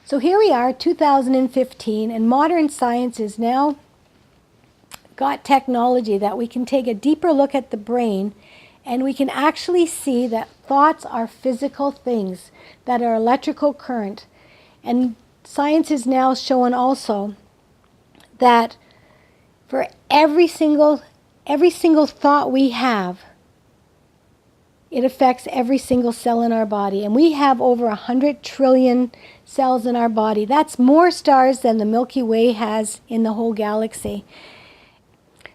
So here we are, 2015, and modern science has now got technology that we can take a deeper look at the brain, and we can actually see that thoughts are physical things that are electrical current. And science is now showing also that for every single thought we have, it affects every single cell in our body. And we have over 100 trillion cells in our body. That's more stars than the Milky Way has in the whole galaxy.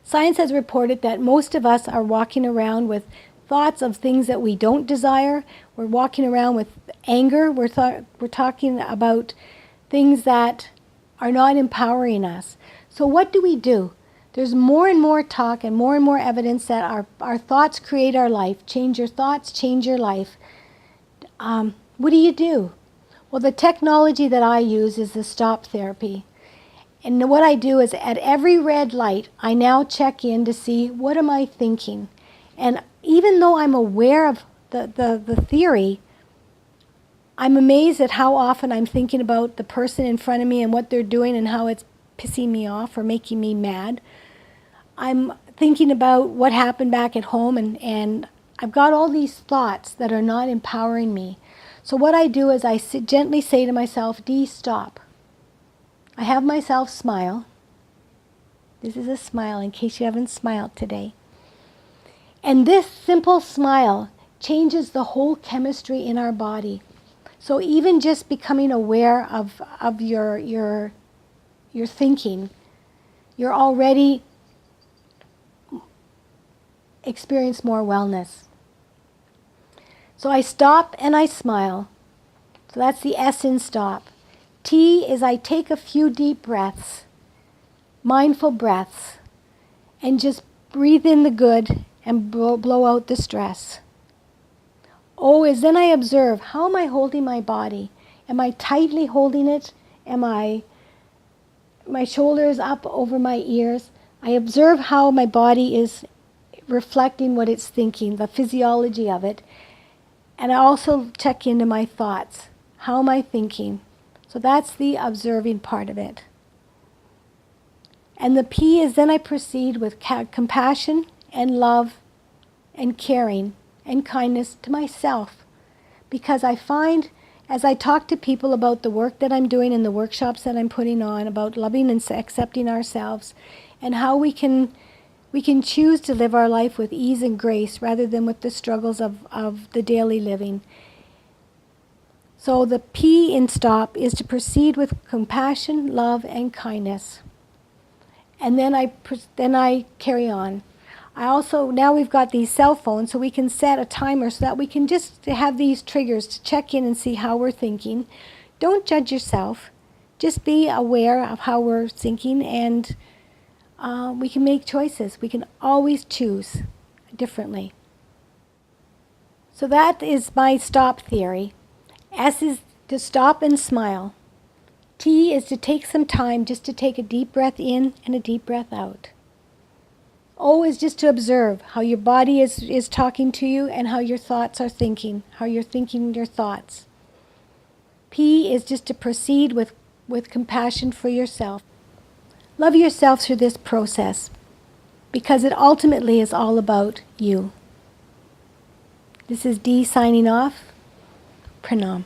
Science has reported that most of us are walking around with thoughts of things that we don't desire. We're walking around with anger. We're talking about things that are not empowering us. So what do? There's more and more talk and more evidence that our thoughts create our life. Change your thoughts, change your life. What do? Well, the technology that I use is the stop therapy. And what I do is at every red light, I now check in to see what am I thinking. And even though I'm aware of the theory, I'm amazed at how often I'm thinking about the person in front of me and what they're doing and how it's pissing me off or making me mad. I'm thinking about what happened back at home, and I've got all these thoughts that are not empowering me. So what I do is I gently say to myself, Dee, stop. I have myself smile. This is a smile in case you haven't smiled today. And this simple smile changes the whole chemistry in our body. So even just becoming aware of your thinking, you're already experience more wellness. So I stop and I smile. So that's the S in stop. T is I take a few deep breaths, mindful breaths, and just breathe in the good and blow out the stress. O is then I observe, how am I holding my body? Am I tightly holding it? Am my shoulders up over my ears? I observe how my body is reflecting what it's thinking, the physiology of it. And I also check into my thoughts. How am I thinking? So that's the observing part of it. And the P is then I proceed with compassion and love and caring and kindness to myself. Because I find, as I talk to people about the work that I'm doing and the workshops that I'm putting on, about loving and accepting ourselves, and how we can choose to live our life with ease and grace rather than with the struggles of the daily living. So the P in stop is to proceed with compassion, love, and kindness. And then I carry on. I also, now we've got these cell phones, so we can set a timer so that we can just have these triggers to check in and see how we're thinking. Don't judge yourself. Just be aware of how we're thinking, and we can make choices. We can always choose differently. So that is my stop theory. S is to stop and smile. T is to take some time just to take a deep breath in and a deep breath out. O is just to observe how your body is talking to you and how your thoughts are thinking, how you're thinking your thoughts. P is just to proceed with compassion for yourself. Love yourself through this process, because it ultimately is all about you. This is Dee signing off. Pranam.